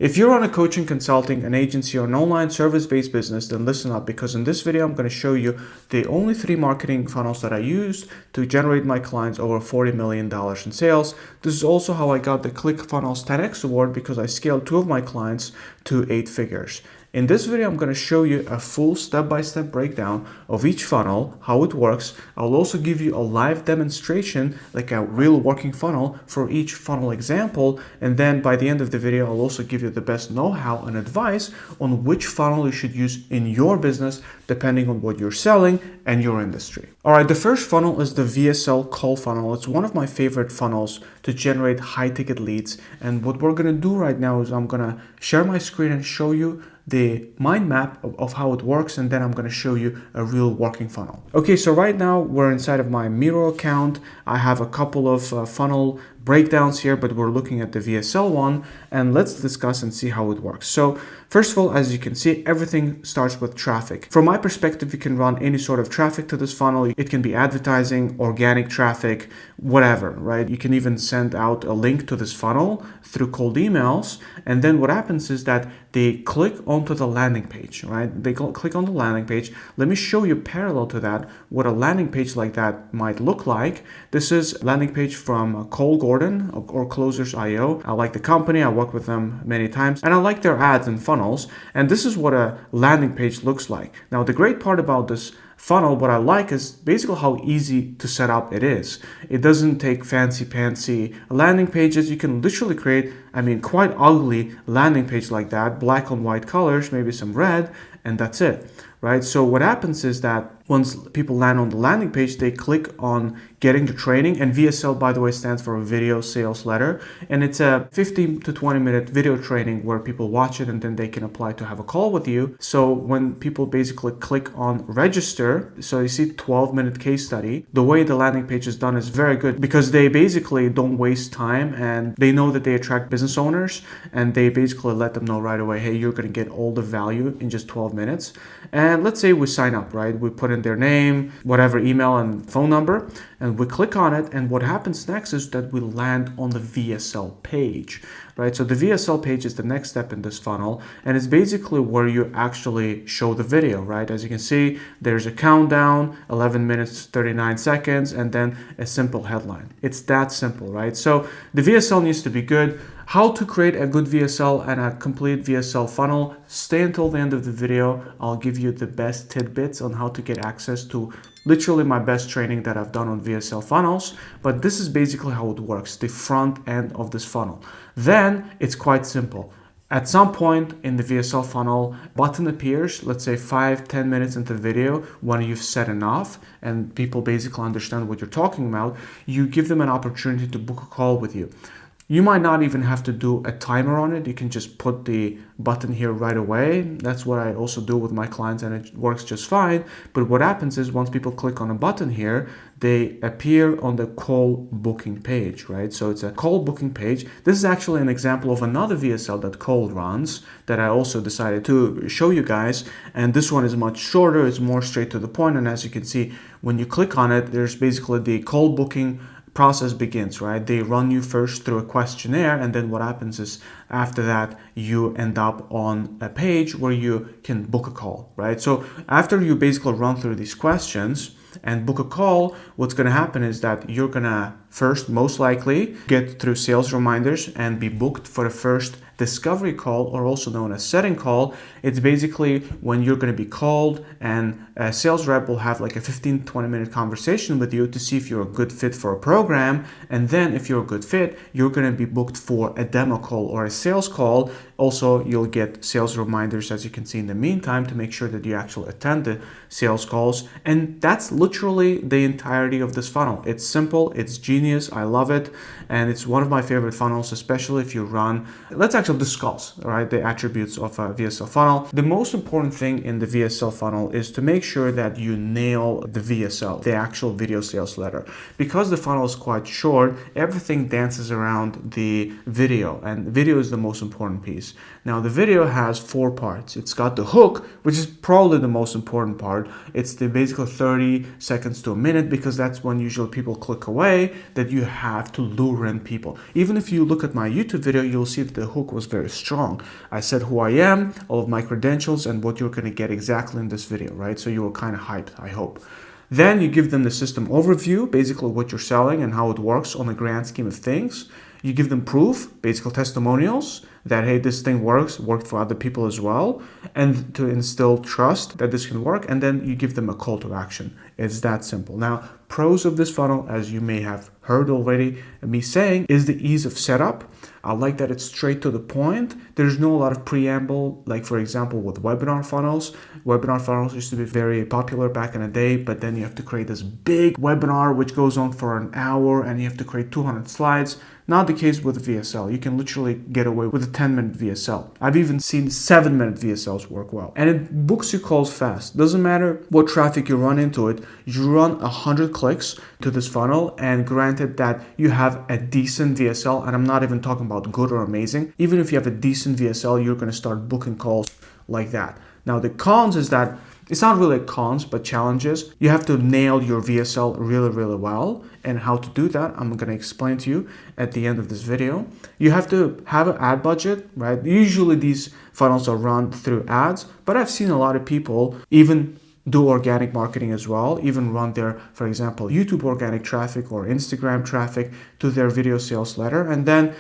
If you're on a coaching, consulting, an agency, or an online service-based business, then listen up, because in this video, I'm going to show you the only 3 marketing funnels that I used to generate my clients over $40 million in sales. This is also how I got the ClickFunnels 10X award, because I scaled 2 of my clients to 8 figures. In this video, I'm going to show you a full step-by-step breakdown of each funnel, how it works. I'll also give you a live demonstration, like a real working funnel for each funnel example. And then by the end of the video, I'll also give you the best know-how and advice on which funnel you should use in your business, depending on what you're selling and your industry. All right, the first funnel is the VSL call funnel. It's one of my favorite funnels to generate high-ticket leads. And what we're going to do right now is I'm going to share my screen and show you the mind map of how it works, and then I'm going to show you a real working funnel. Okay, so right now we're inside of my Miro account. I have a couple of funnel breakdowns here, but we're looking at the VSL one, and let's discuss and see how it works. So first of all, as you can see, everything starts with traffic. From my perspective, you can run any sort of traffic to this funnel. It can be advertising, organic traffic, whatever, right? You can even send out a link to this funnel through cold emails, and then what happens is that they click onto the landing page, right? They click on the landing page. Let me show you parallel to that what a landing page like that might look like. This is a landing page from Cole Gordon or Closers.io. I like the company. I work with them many times, and I like their ads and funnels. And this is what a landing page looks like. Now, the great part about this funnel, what I like, is basically how easy to set up it is. It doesn't take fancy landing pages. You can literally create, quite ugly landing page like that, black on white colors, maybe some red, and that's it, right? So what happens is that once people land on the landing page, they click on getting the training. And VSL, by the way, stands for Video Sales Letter. And it's a 15 to 20 minute video training where people watch it and then they can apply to have a call with you. So when people basically click on register, so you see 12-minute case study, the way the landing page is done is very good, because they basically don't waste time, and they know that they attract business owners, and they basically let them know right away, hey, you're going to get all the value in just 12 minutes. And let's say we sign up, right? We put in their name, whatever email and phone number, and we click on it. And what happens next is that we land on the VSL page, right? So the VSL page is the next step in this funnel, and it's basically where you actually show the video, right? As you can see, there's a countdown, 11 minutes, 39 seconds, and then a simple headline. It's that simple, right? So the VSL needs to be good. How to create a good VSL and a complete VSL funnel, stay until the end of the video. I'll give you the best tidbits on how to get access to literally my best training that I've done on VSL funnels. But this is basically how it works, the front end of this funnel. Then it's quite simple. At some point in the VSL funnel, button appears, let's say 5-10 minutes into the video, when you've said enough and people basically understand what you're talking about, you give them an opportunity to book a call with you. You might not even have to do a timer on it. You can just put the button here right away. That's what I also do with my clients, and it works just fine. But what happens is once people click on a button here, they appear on the call booking page, right? So it's a call booking page. This is actually an example of another VSL that Cole runs that I also decided to show you guys. And this one is much shorter. It's more straight to the point. And as you can see, when you click on it, there's basically the call booking process begins, right? They run you first through a questionnaire, and then what happens is after that you end up on a page where you can book a call, right? So after you basically run through these questions and book a call, what's going to happen is that you're going to first most likely get through sales reminders and be booked for the first discovery call, or also known as setting call. It's basically when you're going to be called and a sales rep will have like a 15-20 minute conversation with you to see if you're a good fit for a program. And then if you're a good fit, you're going to be booked for a demo call or a sales call. Also, you'll get sales reminders, as you can see in the meantime, to make sure that you actually attend the sales calls. And that's literally the entirety of this funnel. It's simple, it's genius, I love it, and it's one of my favorite funnels, especially if you run. Let's actually discuss, right, the attributes of a VSL funnel. The most important thing in the VSL funnel is to make sure that you nail the VSL, the actual video sales letter. Because the funnel is quite short, everything dances around the video, and video is the most important piece. Now, the video has 4 parts. It's got the hook, which is probably the most important part. It's the basically 30 seconds to a minute, because that's when usually people click away, that you have to lure in people. Even if you look at my YouTube video, you'll see that the hook was was very strong. I said who I am, all of my credentials, and what you're going to get exactly in this video, right? So you were kind of hyped, I hope. Then you give them the system overview, basically what you're selling and how it works on the grand scheme of things. You give them proof, basically testimonials, that, hey, this thing worked for other people as well, and to instill trust that this can work, and then you give them a call to action. It's that simple. Now, pros of this funnel, as you may have heard already me saying, is the ease of setup. I like that it's straight to the point. There's no lot of preamble, like for example with webinar funnels. Webinar funnels used to be very popular back in the day, but then you have to create this big webinar which goes on for an hour and you have to create 200 slides. Not the case with VSL. You can literally get away with a 10-minute VSL. I've even seen 7-minute VSLs work well. And it books your calls fast. Doesn't matter what traffic you run into it. You run 100 clicks to this funnel, and granted that you have a decent VSL, and I'm not even talking about good or amazing. Even if you have a decent VSL, you're going to start booking calls like that. Now the cons is that it's not really cons, but challenges. You have to nail your VSL really well, and how to do that, I'm going to explain to you at the end of this video. You have to have an ad budget, right? Usually these funnels are run through ads, but I've seen a lot of people even do organic marketing as well, even run their, for example, YouTube organic traffic or Instagram traffic to their video sales letter. And then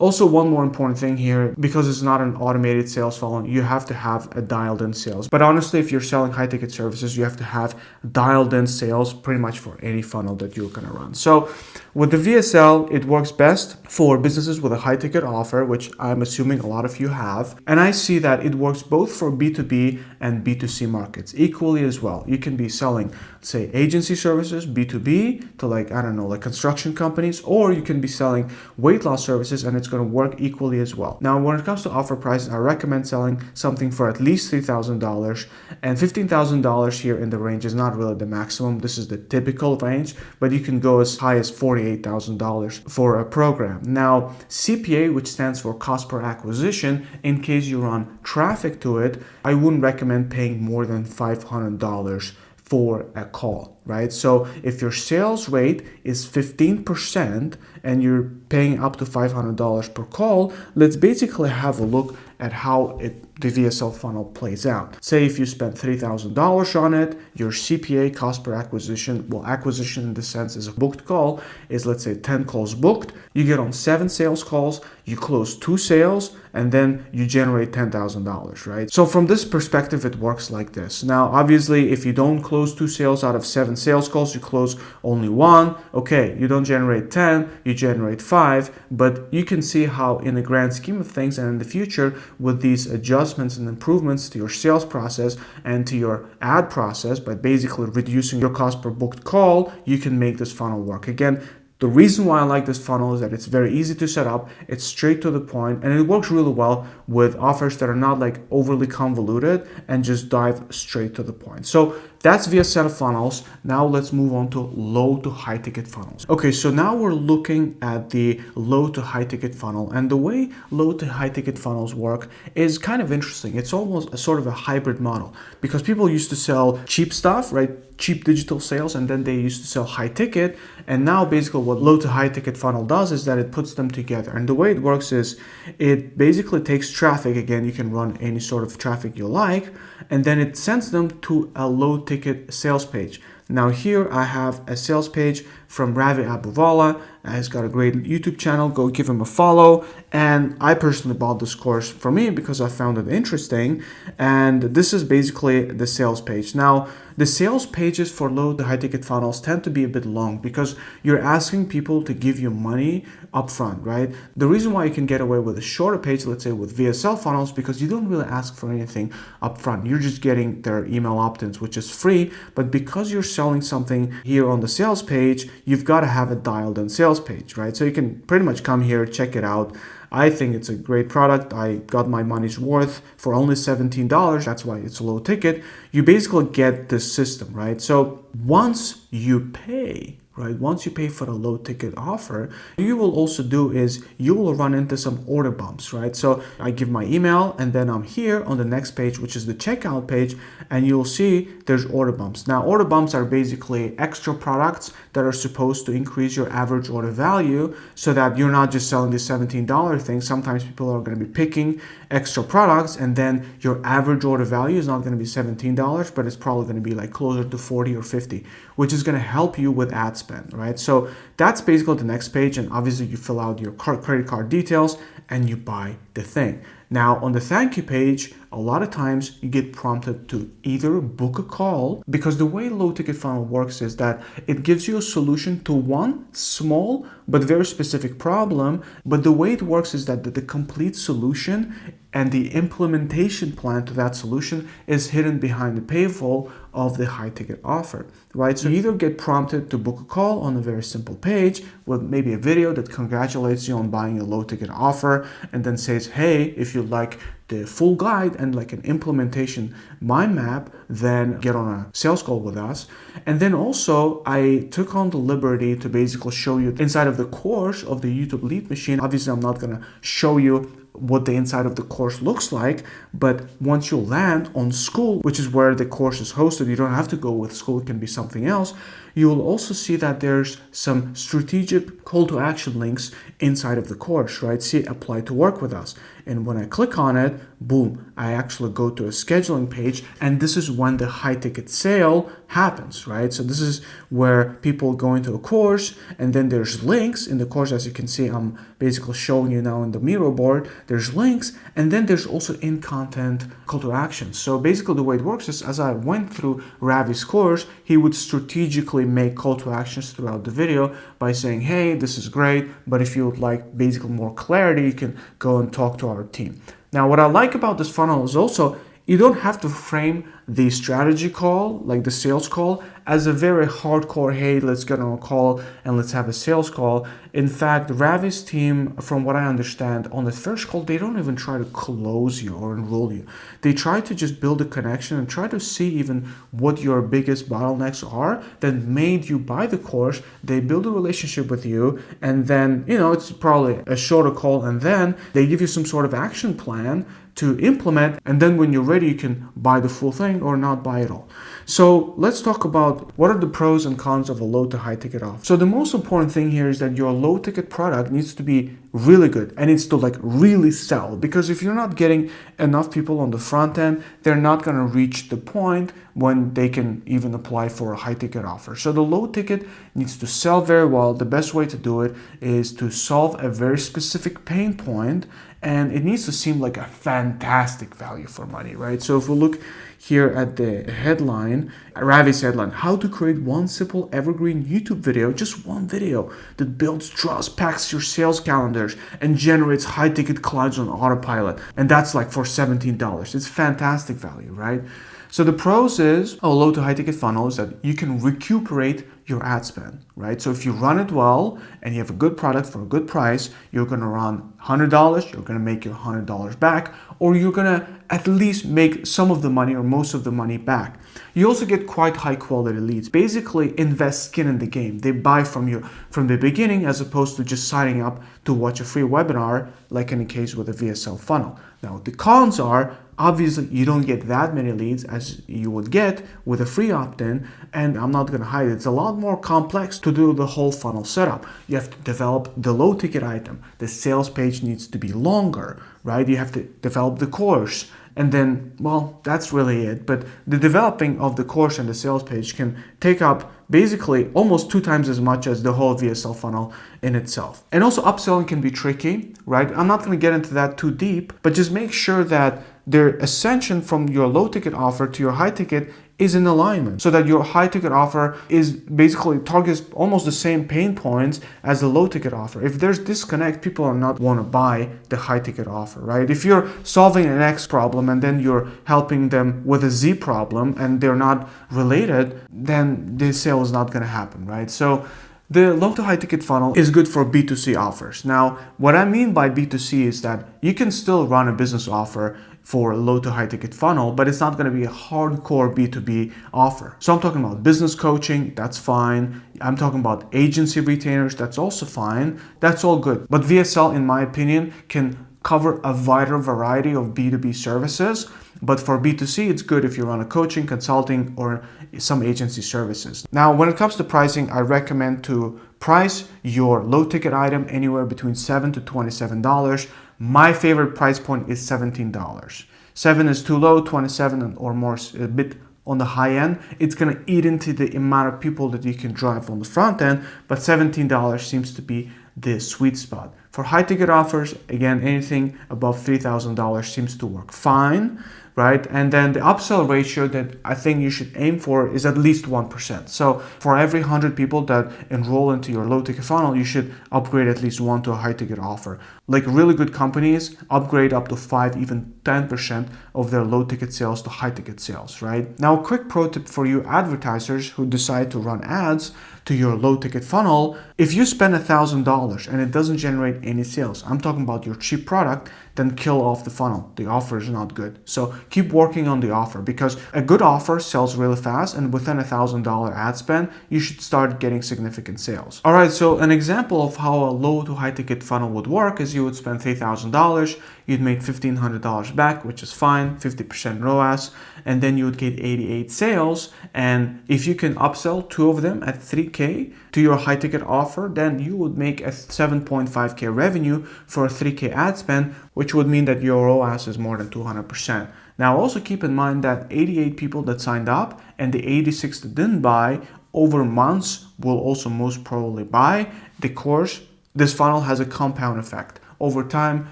also, one more important thing here, because it's not an automated sales funnel, you have to have a dialed in sales. But honestly, if you're selling high ticket services, you have to have dialed in sales pretty much for any funnel that you're going to run. So with the VSL, it works best for businesses with a high ticket offer, which I'm assuming a lot of you have. And I see that it works both for B2B and B2C markets equally as well. You can be selling, say, agency services, B2B, to like, I don't know, like construction companies, or you can be selling weight loss services, and it's going to work equally as well. Now, when it comes to offer prices, I recommend selling something for at least $3,000, and $15,000 here in the range is not really the maximum. This is the typical range, but you can go as high as $48,000 for a program. Now, CPA, which stands for cost per acquisition, in case you run traffic to it, I wouldn't recommend paying more than $500 for a call, right? So if your sales rate is 15% and you're paying up to $500 per call, let's basically have a look at how the VSL funnel plays out. Say if you spend $3,000 on it, your CPA, cost per acquisition, well, acquisition in the sense is a booked call, is let's say 10 calls booked. You get on 7 sales calls, you close 2 sales, and then you generate $10,000, right? So from this perspective, it works like this. Now, obviously, if you don't close 2 sales out of 7 sales calls, you close only 1. Okay, you don't generate 10, you generate 5, but you can see how in the grand scheme of things and in the future, with these adjustments and improvements to your sales process and to your ad process, by basically reducing your cost per booked call, you can make this funnel work. Again, the reason why I like this funnel is that it's very easy to set up, it's straight to the point, and it works really well with offers that are not like overly convoluted and just dive straight to the point. So that's VSL funnels. Now let's move on to low to high ticket funnels. Okay, so now we're looking at the low to high ticket funnel, and the way low to high ticket funnels work is kind of interesting. It's almost a sort of a hybrid model, because people used to sell cheap stuff, right? Cheap digital sales, and then they used to sell high ticket. And now basically what low to high ticket funnel does is that it puts them together. And the way it works is it basically takes traffic. Again, you can run any sort of traffic you like, and then it sends them to a low ticket sales page. Now here I have a sales page from Ravi Abuvala. He's got a great YouTube channel. Go give him a follow. And I personally bought this course for me because I found it interesting. And this is basically the sales page. Now, the sales pages for low to high ticket funnels tend to be a bit long because you're asking people to give you money upfront, right? The reason why you can get away with a shorter page, let's say with VSL funnels, because you don't really ask for anything upfront. You're just getting their email opt-ins, which is free. But because you're selling something here on the sales page, you've got to have a dialed in sales page, right? So you can pretty much come here, check it out. I think it's a great product. I got my money's worth for only $17. That's why it's low ticket. You basically get this system, right? So once you pay, right? Once you pay for the low ticket offer, what you will also do is you will run into some order bumps, right? So I give my email and then I'm here on the next page, which is the checkout page, and you'll see there's order bumps. Now, order bumps are basically extra products that are supposed to increase your average order value so that you're not just selling the $17 thing. Sometimes people are going to be picking extra products and then your average order value is not going to be $17, but it's probably going to be like closer to 40 or 50, which is going to help you with ad spend, right? So that's basically the next page, and obviously you fill out your credit card details and you buy the thing. Now on the thank you page, a lot of times you get prompted to either book a call, because the way low ticket funnel works is that it gives you a solution to one small but very specific problem. But the way it works is that the complete solution and the implementation plan to that solution is hidden behind the paywall of the high ticket offer, right? So you either get prompted to book a call on a very simple page with maybe a video that congratulates you on buying a low ticket offer and then says, hey, if you'd like the full guide and like an implementation mind map, then get on a sales call with us. And then also I took on the liberty to basically show you inside of the course of the YouTube lead machine. Obviously, I'm not going to show you what the inside of the course looks like, but once you land on school, which is where the course is hosted, you don't have to go with school, it can be something else. You will also see that there's some strategic call to action links inside of the course, right? See, apply to work with us. And when I click on it, boom, I actually go to a scheduling page, and this is when the high ticket sale happens, right? So this is where people go into a course, and then there's links in the course. As you can see, I'm basically showing you now in the Miro board, there's links, and then there's also in content call to action. So basically the way it works is, as I went through Ravi's course, he would strategically make call to actions throughout the video by saying, hey, this is great, but if you would like basically more clarity, you can go and talk to our team. Now, what I like about this funnel is also you don't have to frame the strategy call, like the sales call, as a very hardcore, hey, let's get on a call and let's have a sales call. In fact, Ravi's team, from what I understand, on the first call, they don't even try to close you or enroll you. They try to just build a connection and try to see even what your biggest bottlenecks are that made you buy the course. They build a relationship with you, and then, it's probably a shorter call, and then they give you some sort of action plan to implement, and then when you're ready, you can buy the full thing or not buy it all. So let's talk about what are the pros and cons of a low to high ticket offer. So the most important thing here is that your low ticket product needs to be really good and needs to really sell, because if you're not getting enough people on the front end, they're not going to reach the point when they can even apply for a high ticket offer. So the low ticket needs to sell very well. The best way to do it is to solve a very specific pain point, and it needs to seem like a fantastic value for money, right? So if we look here at the headline, Ravi's headline, how to create one simple evergreen YouTube video, just one video that builds trust, packs your sales calendars, and generates high ticket clients on autopilot. And that's like for $17. It's fantastic value, right? So the pros is a low to high ticket funnel is that you can recuperate your ad spend, right? So if you run it well and you have a good product for a good price, you're going to run $100, you're going to make your $100 back, or you're going to at least make some of the money or most of the money back. You also get quite high quality leads. Basically invest skin in the game. They buy from you from the beginning, as opposed to just signing up to watch a free webinar, like in the case with a VSL funnel. Now the cons are, obviously you don't get that many leads as you would get with a free opt-in, and I'm not going to hide it, it's a lot more complex to do the whole funnel setup. You have to develop the low ticket item. The sales page needs to be longer, right? You have to develop the course, and then, well, that's really it. But the developing of the course and the sales page can take up basically almost 2 times as much as the whole VSL funnel in itself. And also upselling can be tricky, right? I'm not going to get into that too deep, but just make sure that their ascension from your low ticket offer to your high ticket is in alignment, so that your high ticket offer is basically targets almost the same pain points as the low ticket offer. If there's disconnect, people are not want to buy the high ticket offer, right? If you're solving an X problem and then you're helping them with a Z problem and they're not related, then the sale is not going to happen, right? So The low to high ticket funnel is good for B2C offers. Now, what I mean by B2C is that you can still run a business offer for low to high ticket funnel, but it's not going to be a hardcore B2B offer. So I'm talking about business coaching, that's fine. I'm talking about agency retainers, that's also fine. That's all good. But VSL, in my opinion, can cover a wider variety of B2B services. But for B2C, it's good if you run a coaching, consulting, or some agency services. Now, when it comes to pricing, I recommend to price your low ticket item anywhere between $7 to $27. My favorite price point is $17. 7 is too low, 27 or more is a bit on the high end. It's going to eat into the amount of people that you can drive on the front end, but $17 seems to be the sweet spot. For high ticket offers, again, anything above $3,000 seems to work fine, right? And then the upsell ratio that I think you should aim for is at least 1%. So for every 100 people that enroll into your low ticket funnel, you should upgrade at least one to a high ticket offer. Like really good companies upgrade up to 5, even 10% of their low ticket sales to high ticket sales, right? Now, a quick pro tip for you advertisers who decide to run ads to your low ticket funnel. If you spend $1,000 and it doesn't generate any sales, I'm talking about your cheap product, then kill off the funnel. The offer is not good. So keep working on the offer, because a good offer sells really fast, and within $1,000 ad spend, you should start getting significant sales. All right, so an example of how a low to high ticket funnel would work is you would spend $3,000, you'd make $1,500 back, which is fine, 50% ROAS, and then you would get 88 sales. And if you can upsell 2 of them at $3K to your high ticket offer, then you would make a $7.5K revenue for a $3K ad spend, which would mean that your ROAS is more than 200%. Now, also keep in mind that 88 people that signed up and the 86 that didn't buy over months will also most probably buy the course. This funnel has a compound effect. Over time,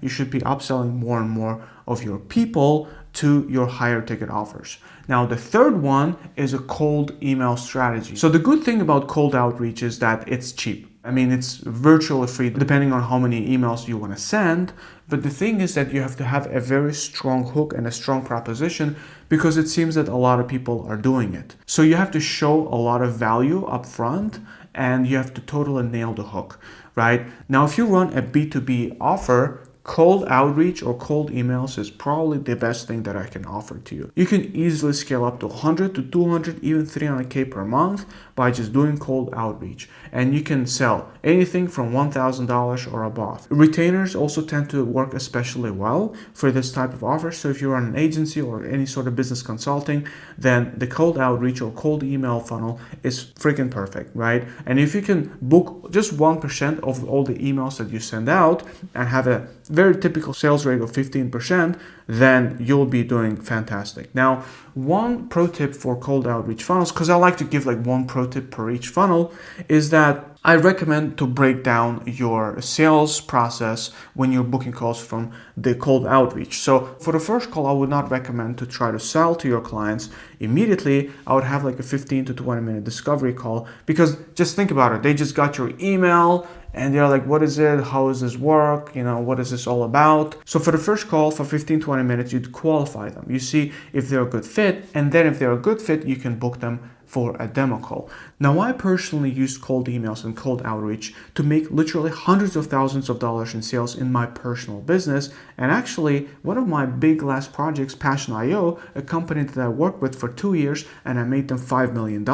you should be upselling more and more of your people to your higher ticket offers. Now, the third one is a cold email strategy. So the good thing about cold outreach is that it's cheap. I mean, it's virtually free depending on how many emails you want to send. But the thing is that you have to have a very strong hook and a strong proposition, because it seems that a lot of people are doing it. So you have to show a lot of value up front, and you have to totally nail the hook, right? Now, if you run a B2B offer, cold outreach or cold emails is probably the best thing that I can offer to you. You can easily scale up to 100 to 200, even 300K per month by just doing cold outreach. And you can sell anything from $1,000 or above. Retainers also tend to work especially well for this type of offer. So if you run an agency or any sort of business consulting, then the cold outreach or cold email funnel is freaking perfect, right? And if you can book just 1% of all the emails that you send out and have a very typical sales rate of 15%, then you'll be doing fantastic. Now, one pro tip for cold outreach funnels, because I like to give like one pro tip per each funnel, is that I recommend to break down your sales process when you're booking calls from the cold outreach. So for the first call, I would not recommend to try to sell to your clients immediately. I would have like a 15 to 20 minute discovery call, because just think about it. They just got your email and they're like, what is it? How does this work? You know, what is this all about? So for the first call, for 15, 20 minutes, you'd qualify them. You see if they're a good fit. And then if they're a good fit, you can book them for a demo call. Now, I personally use cold emails and cold outreach to make literally hundreds of thousands of dollars in sales in my personal business. And actually, one of my big last projects, Passion.io, a company that I worked with for 2 years, and I made them $5 million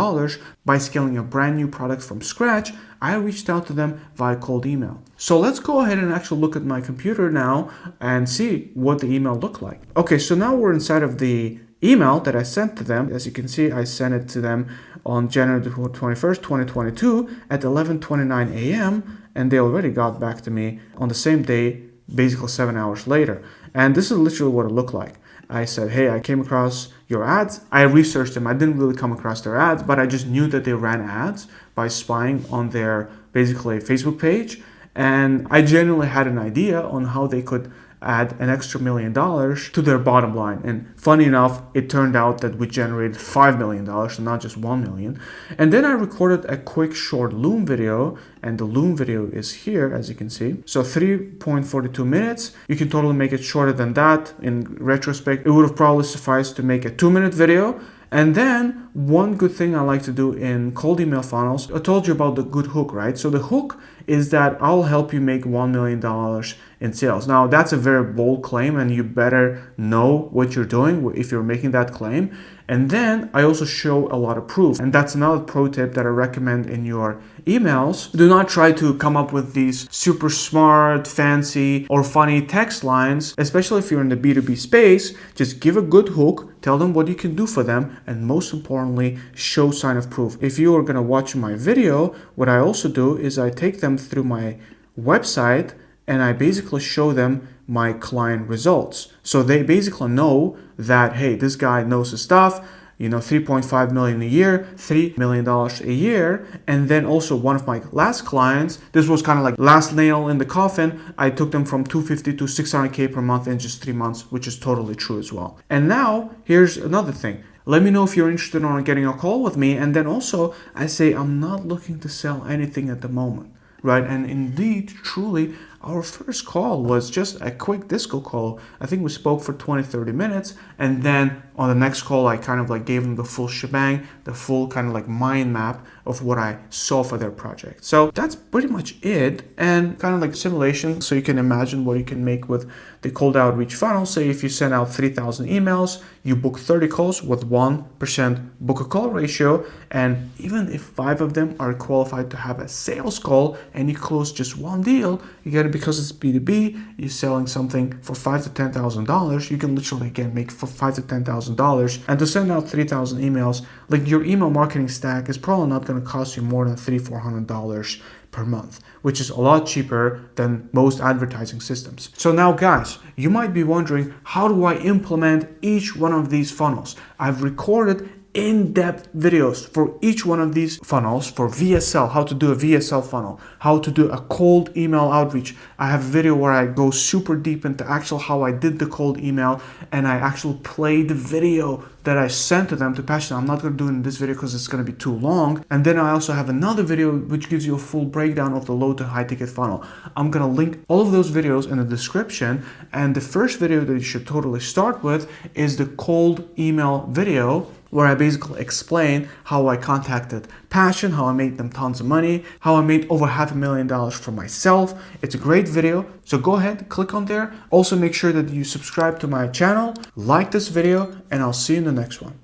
by scaling a brand new product from scratch, I reached out to them via cold email. So let's go ahead and actually look at my computer now and see what the email looked like. Okay, so now we're inside of the email that I sent to them. As you can see, I sent it to them on January 21st, 2022 at 11:29 a.m. and they already got back to me on the same day, basically 7 hours later. And this is literally what it looked like. I said, hey, I came across your ads. I researched them. I didn't really come across their ads, but I just knew that they ran ads by spying on their basically Facebook page. And I genuinely had an idea on how they could add an extra $1 million to their bottom line. And funny enough, it turned out that we generated $5 million and not just $1 million. And then I recorded a quick short Loom video, and the Loom video is here, as you can see. So 3.42 minutes. You can totally make it shorter than that. In retrospect, it would have probably sufficed to make a 2-minute video. And then one good thing I like to do in cold email funnels, I told you about the good hook, right? So the hook is that I'll help you make $1 million in sales. Now that's a very bold claim, and you better know what you're doing if you're making that claim. And then I also show a lot of proof. And that's another pro tip that I recommend in your emails. Do not try to come up with these super smart, fancy, or funny text lines, especially if you're in the B2B space. Just give a good hook, tell them what you can do for them, and most importantly, show sign of proof. If you are gonna watch my video, what I also do is I take them through my website and I basically show them my client results. So they basically know that, hey, this guy knows his stuff, 3.5 million a year, $3 million a year. And then also one of my last clients, this was kind of like last nail in the coffin. I took them from 250 to 600K per month in just 3 months, which is totally true as well. And now here's another thing. Let me know if you're interested in getting a call with me. And then also I say, I'm not looking to sell anything at the moment, right? And indeed, truly, our first call was just a quick disco call. I think we spoke for 20-30 minutes. And then on the next call, I kind of like gave them the full shebang, the full kind of like mind map of what I saw for their project. So that's pretty much it. And kind of like simulation, so you can imagine what you can make with the cold outreach funnel. Say if you send out 3,000 emails, you book 30 calls with 1% book a call ratio. And even if 5 of them are qualified to have a sales call and you close just one deal, you get it because it's B2B, you're selling something for $5,000 to $10,000. You can literally again make for $5,000 to $10,000. And to send out 3,000 emails, like your email marketing stack is probably not going to cost you more than $300-400 per month, which is a lot cheaper than most advertising systems. So now guys, you might be wondering, how do I implement each one of these funnels? I've recorded in-depth videos for each one of these funnels. For VSL, how to do a VSL funnel, how to do a cold email outreach. I have a video where I go super deep into actual how I did the cold email, and I actually play the video that I sent to them to Passion. I'm not going to do it in this video because it's going to be too long. And then I also have another video which gives you a full breakdown of the low to high ticket funnel. I'm going to link all of those videos in the description. And the first video that you should totally start with is the cold email video, where I basically explain how I contacted Passion, how I made them tons of money, how I made over $500,000 for myself. It's a great video, so go ahead, click on there. Also make sure that you subscribe to my channel, like this video, and I'll see you in the next one.